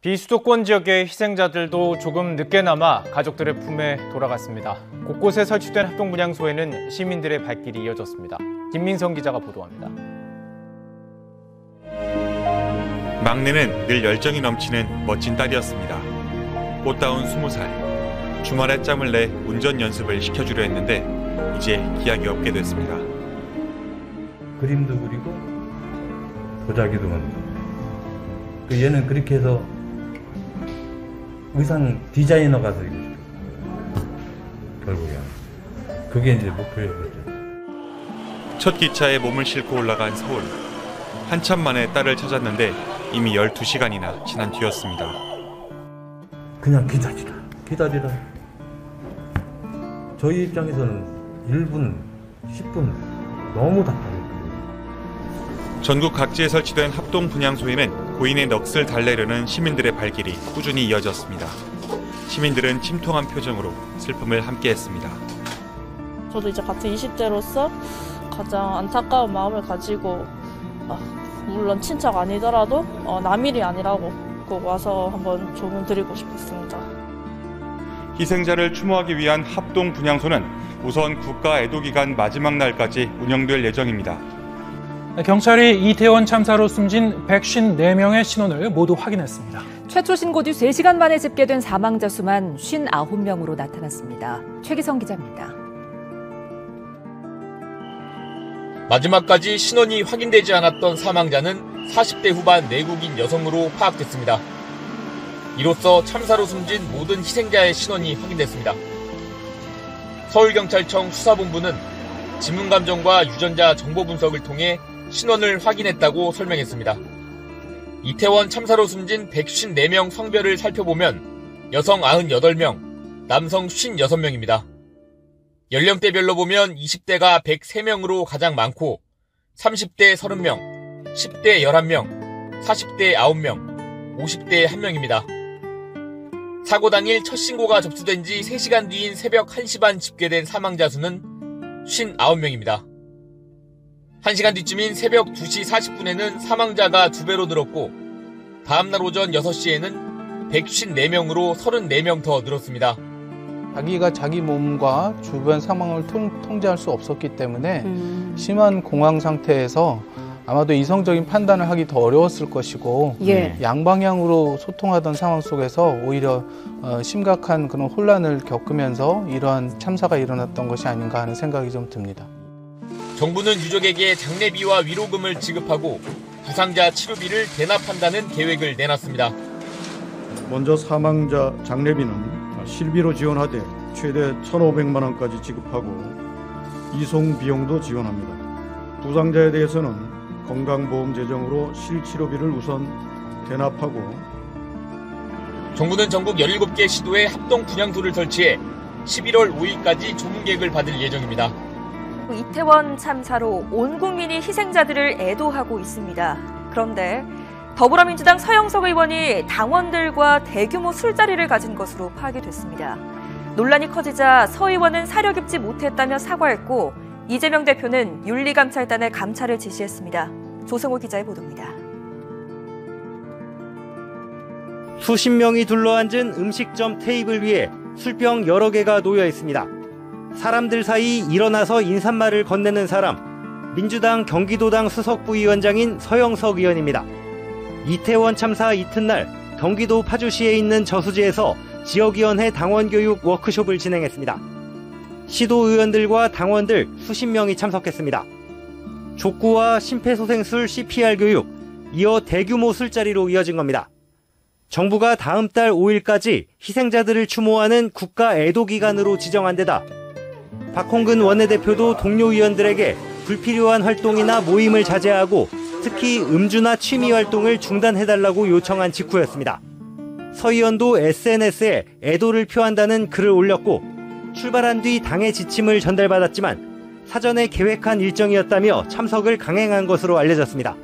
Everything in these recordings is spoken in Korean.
비수도권 지역의 희생자들도 조금 늦게나마 가족들의 품에 돌아갔습니다. 곳곳에 설치된 합동분향소에는 시민들의 발길이 이어졌습니다. 김민성 기자가 보도합니다. 막내는 늘 열정이 넘치는 멋진 딸이었습니다. 꽃다운 20살. 주말에 짬을 내 운전 연습을 시켜주려 했는데 이제 기약이 없게 됐습니다. 그림도 그리고 도자기도 만들고. 얘는 그렇게 해서 의상 디자이너가 되고 싶어요. 결국에 그게 이제 목표였죠. 첫 기차에 몸을 싣고 올라간 서울. 한참 만에 딸을 찾았는데 이미 12시간이나 지난 뒤였습니다. 그냥 기다리라. 저희 입장에서는 1분, 10분 너무 답답해요. 전국 각지에 설치된 합동 분향소에는 고인의 넋을 달래려는 시민들의 발길이 꾸준히 이어졌습니다. 시민들은 침통한 표정으로 슬픔을 함께했습니다. 저도 이제 같은 20대로서 가장 안타까운 마음을 가지고 물론 친척 아니더라도 남일이 아니라고 꼭 와서 한번 조문 드리고 싶습니다. 희생자를 추모하기 위한 합동 분향소는 우선 국가 애도기간 마지막 날까지 운영될 예정입니다. 경찰이 이태원 참사로 숨진 154명의 신원을 모두 확인했습니다. 최초 신고 뒤 3시간 만에 집계된 사망자 수만 59명으로 나타났습니다. 최기성 기자입니다. 마지막까지 신원이 확인되지 않았던 사망자는 40대 후반 내국인 여성으로 파악됐습니다. 이로써 참사로 숨진 모든 희생자의 신원이 확인됐습니다. 서울경찰청 수사본부는 지문감정과 유전자 정보 분석을 통해 신원을 확인했다고 설명했습니다. 이태원 참사로 숨진 154명 성별을 살펴보면 여성 98명, 남성 56명입니다. 연령대별로 보면 20대가 103명으로 가장 많고 30대 30명, 10대 11명, 40대 9명, 50대 1명입니다. 사고 당일 첫 신고가 접수된 지 3시간 뒤인 새벽 1시 반 집계된 사망자 수는 59명입니다. 1시간 뒤쯤인 새벽 2시 40분에는 사망자가 2배로 늘었고 다음날 오전 6시에는 154명으로 34명 더 늘었습니다. 자기가 자기 몸과 주변 상황을 통제할 수 없었기 때문에 심한 공황 상태에서 아마도 이성적인 판단을 하기 더 어려웠을 것이고 양방향으로 소통하던 상황 속에서 오히려 심각한 그런 혼란을 겪으면서 이러한 참사가 일어났던 것이 아닌가 하는 생각이 좀 듭니다. 정부는 유족에게 장례비와 위로금을 지급하고 부상자 치료비를 대납한다는 계획을 내놨습니다. 먼저 사망자 장례비는 실비로 지원하되 최대 1,500만 원까지 지급하고 이송 비용도 지원합니다. 부상자에 대해서는 건강보험 재정으로 실치료비를 우선 대납하고 정부는 전국 17개 시도에 합동 분향소를 설치해 11월 5일까지 조문 계획을 받을 예정입니다. 이태원 참사로 온 국민이 희생자들을 애도하고 있습니다. 그런데 더불어민주당 서영석 의원이 당원들과 대규모 술자리를 가진 것으로 파악이 됐습니다. 논란이 커지자 서 의원은 사려 깊지 못했다며 사과했고 이재명 대표는 윤리감찰단에 감찰을 지시했습니다. 조승호 기자의 보도입니다. 수십 명이 둘러앉은 음식점 테이블 위에 술병 여러 개가 놓여 있습니다. 사람들 사이 일어나서 인사말을 건네는 사람, 민주당 경기도당 수석부위원장인 서영석 의원입니다. 이태원 참사 이튿날 경기도 파주시에 있는 저수지에서 지역위원회 당원교육 워크숍을 진행했습니다. 시도 의원들과 당원들 수십 명이 참석했습니다. 족구와 심폐소생술 CPR 교육, 이어 대규모 술자리로 이어진 겁니다. 정부가 다음 달 5일까지 희생자들을 추모하는 국가 애도기간으로 지정한 데다 박홍근 원내대표도 동료 의원들에게 불필요한 활동이나 모임을 자제하고 특히 음주나 취미 활동을 중단해달라고 요청한 직후였습니다. 서 의원도 SNS에 애도를 표한다는 글을 올렸고 출발한 뒤 당의 지침을 전달받았지만 사전에 계획한 일정이었다며 참석을 강행한 것으로 알려졌습니다.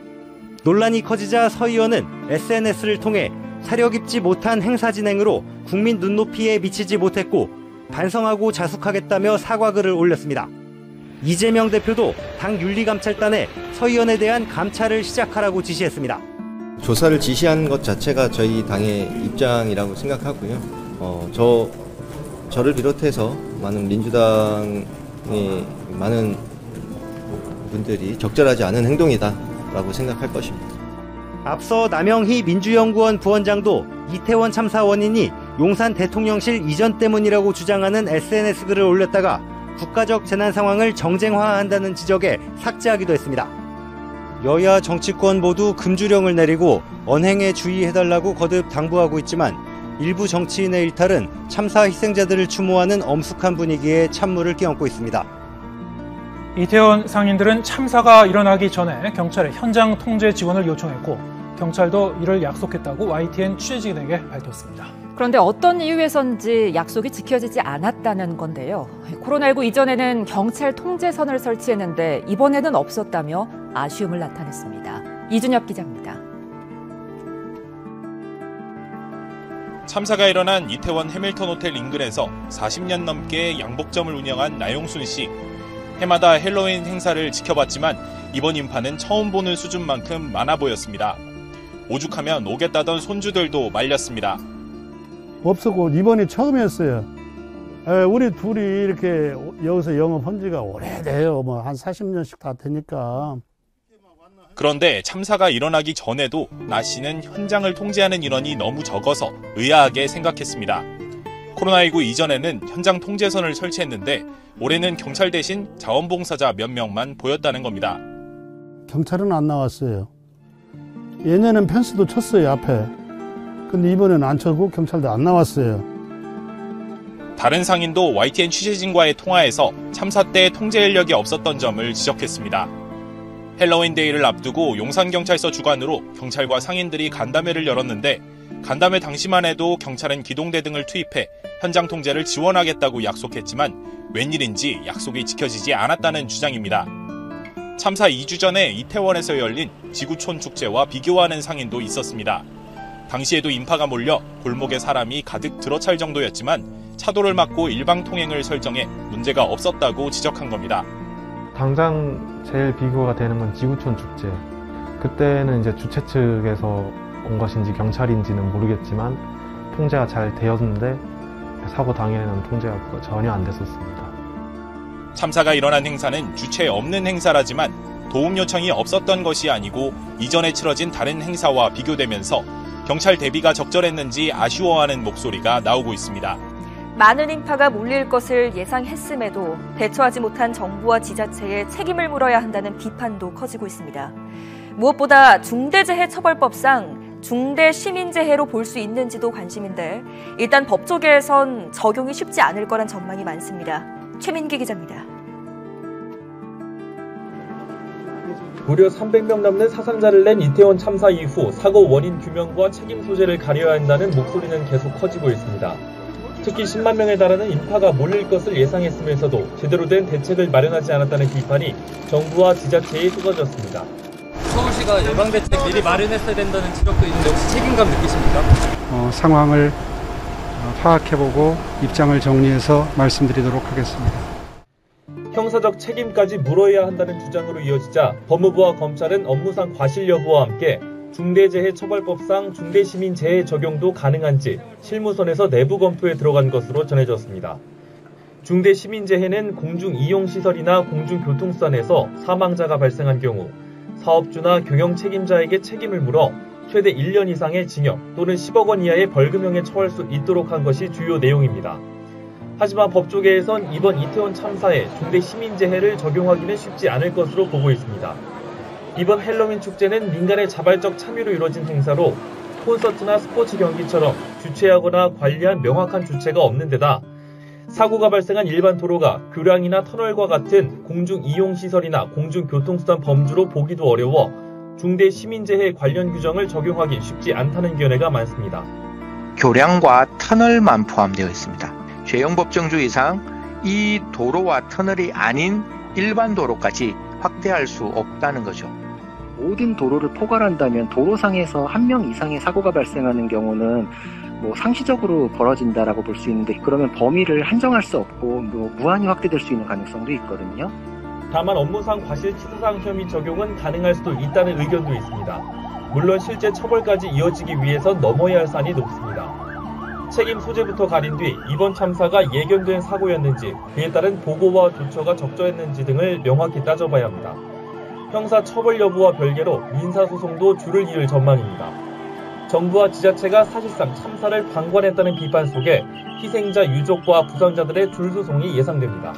논란이 커지자 서 의원은 SNS를 통해 사려 깊지 못한 행사 진행으로 국민 눈높이에 미치지 못했고 반성하고 자숙하겠다며 사과글을 올렸습니다. 이재명 대표도 당 윤리감찰단에 서 의원에 대한 감찰을 시작하라고 지시했습니다. 조사를 지시한 것 자체가 저희 당의 입장이라고 생각하고요. 저를 비롯해서 많은 민주당의 많은 분들이 적절하지 않은 행동이다라고 생각할 것입니다. 앞서 남영희 민주연구원 부원장도 이태원 참사 원인이 용산 대통령실 이전 때문이라고 주장하는 SNS 글을 올렸다가 국가적 재난 상황을 정쟁화한다는 지적에 삭제하기도 했습니다. 여야 정치권 모두 금주령을 내리고 언행에 주의해달라고 거듭 당부하고 있지만 일부 정치인의 일탈은 참사 희생자들을 추모하는 엄숙한 분위기에 찬물을 끼얹고 있습니다. 이태원 상인들은 참사가 일어나기 전에 경찰에 현장 통제 지원을 요청했고 경찰도 이를 약속했다고 YTN 취재진에게 밝혔습니다. 그런데 어떤 이유에선지 약속이 지켜지지 않았다는 건데요. 코로나19 이전에는 경찰 통제선을 설치했는데 이번에는 없었다며 아쉬움을 나타냈습니다. 이준엽 기자입니다. 참사가 일어난 이태원 해밀턴 호텔 인근에서 40년 넘게 양복점을 운영한 나용순 씨. 해마다 헬로윈 행사를 지켜봤지만 이번 인파는 처음 보는 수준만큼 많아 보였습니다. 오죽하면 오겠다던 손주들도 말렸습니다. 없었고 이번이 처음이었어요. 우리 둘이 이렇게 여기서 영업한 지가 오래돼요. 뭐 한 40년씩 다 되니까. 그런데 참사가 일어나기 전에도 나 씨는 현장을 통제하는 인원이 너무 적어서 의아하게 생각했습니다. 코로나19 이전에는 현장 통제선을 설치했는데 올해는 경찰 대신 자원봉사자 몇 명만 보였다는 겁니다. 경찰은 안 나왔어요. 예년엔 펜스도 쳤어요, 앞에. 근데 이번에는 안 쳤고 경찰도 안 나왔어요. 다른 상인도 YTN 취재진과의 통화에서 참사 때 통제 인력이 없었던 점을 지적했습니다. 헬로윈 데이를 앞두고 용산경찰서 주관으로 경찰과 상인들이 간담회를 열었는데 간담회 당시만 해도 경찰은 기동대 등을 투입해 현장 통제를 지원하겠다고 약속했지만 웬일인지 약속이 지켜지지 않았다는 주장입니다. 참사 2주 전에 이태원에서 열린 지구촌 축제와 비교하는 상인도 있었습니다. 당시에도 인파가 몰려 골목에 사람이 가득 들어찰 정도였지만 차도를 막고 일방 통행을 설정해 문제가 없었다고 지적한 겁니다. 당장 제일 비교가 되는 건 지구촌 축제. 그때는 이제 주최 측에서 온 것인지 경찰인지는 모르겠지만 통제가 잘 되었는데 사고 당일에는 통제가 전혀 안 됐었습니다. 참사가 일어난 행사는 주체 없는 행사라지만 도움 요청이 없었던 것이 아니고 이전에 치러진 다른 행사와 비교되면서 경찰 대비가 적절했는지 아쉬워하는 목소리가 나오고 있습니다. 많은 인파가 몰릴 것을 예상했음에도 대처하지 못한 정부와 지자체에 책임을 물어야 한다는 비판도 커지고 있습니다. 무엇보다 중대재해처벌법상 중대시민재해로 볼 수 있는지도 관심인데 일단 법조계에선 적용이 쉽지 않을 거란 전망이 많습니다. 최민기 기자입니다. 무려 300명 넘는 사상자를 낸 이태원 참사 이후 사고 원인 규명과 책임 소재를 가려야 한다는 목소리는 계속 커지고 있습니다. 특히 10만 명에 달하는 인파가 몰릴 것을 예상했으면서도 제대로 된 대책을 마련하지 않았다는 비판이 정부와 지자체에 쏟아졌습니다. 서울시가 예방대책 미리 마련했어야 된다는 지적도 있는데 혹시 책임감 느끼십니까? 상황을 파악해보고 입장을 정리해서 말씀드리도록 하겠습니다. 형사적 책임까지 물어야 한다는 주장으로 이어지자 법무부와 검찰은 업무상 과실 여부와 함께 중대재해처벌법상 중대시민재해 적용도 가능한지 실무선에서 내부 검토에 들어간 것으로 전해졌습니다. 중대시민재해는 공중이용시설이나 공중교통수단에서 사망자가 발생한 경우 사업주나 경영 책임자에게 책임을 물어 최대 1년 이상의 징역 또는 10억 원 이하의 벌금형에 처할 수 있도록 한 것이 주요 내용입니다. 하지만 법조계에선 이번 이태원 참사에 중대시민재해를 적용하기는 쉽지 않을 것으로 보고 있습니다. 이번 헬로윈 축제는 민간의 자발적 참여로 이루어진 행사로 콘서트나 스포츠 경기처럼 주최하거나 관리한 명확한 주체가 없는 데다 사고가 발생한 일반 도로가 교량이나 터널과 같은 공중이용시설이나 공중교통수단 범주로 보기도 어려워 중대시민재해 관련 규정을 적용하기 쉽지 않다는 견해가 많습니다. 교량과 터널만 포함되어 있습니다. 죄형 법정주의상 이 도로와 터널이 아닌 일반 도로까지 확대할 수 없다는 거죠. 모든 도로를 포괄한다면 도로상에서 한 명 이상의 사고가 발생하는 경우는 상시적으로 벌어진다라고 볼 수 있는데 그러면 범위를 한정할 수 없고 무한히 확대될 수 있는 가능성도 있거든요. 다만 업무상 과실치사상 혐의 적용은 가능할 수도 있다는 의견도 있습니다. 물론 실제 처벌까지 이어지기 위해선 넘어야 할 산이 높습니다. 책임 소재부터 가린 뒤 이번 참사가 예견된 사고였는지, 그에 따른 보고와 조처가 적절했는지 등을 명확히 따져봐야 합니다. 형사 처벌 여부와 별개로 민사소송도 줄을 이을 전망입니다. 정부와 지자체가 사실상 참사를 방관했다는 비판 속에 희생자 유족과 부상자들의 줄소송이 예상됩니다.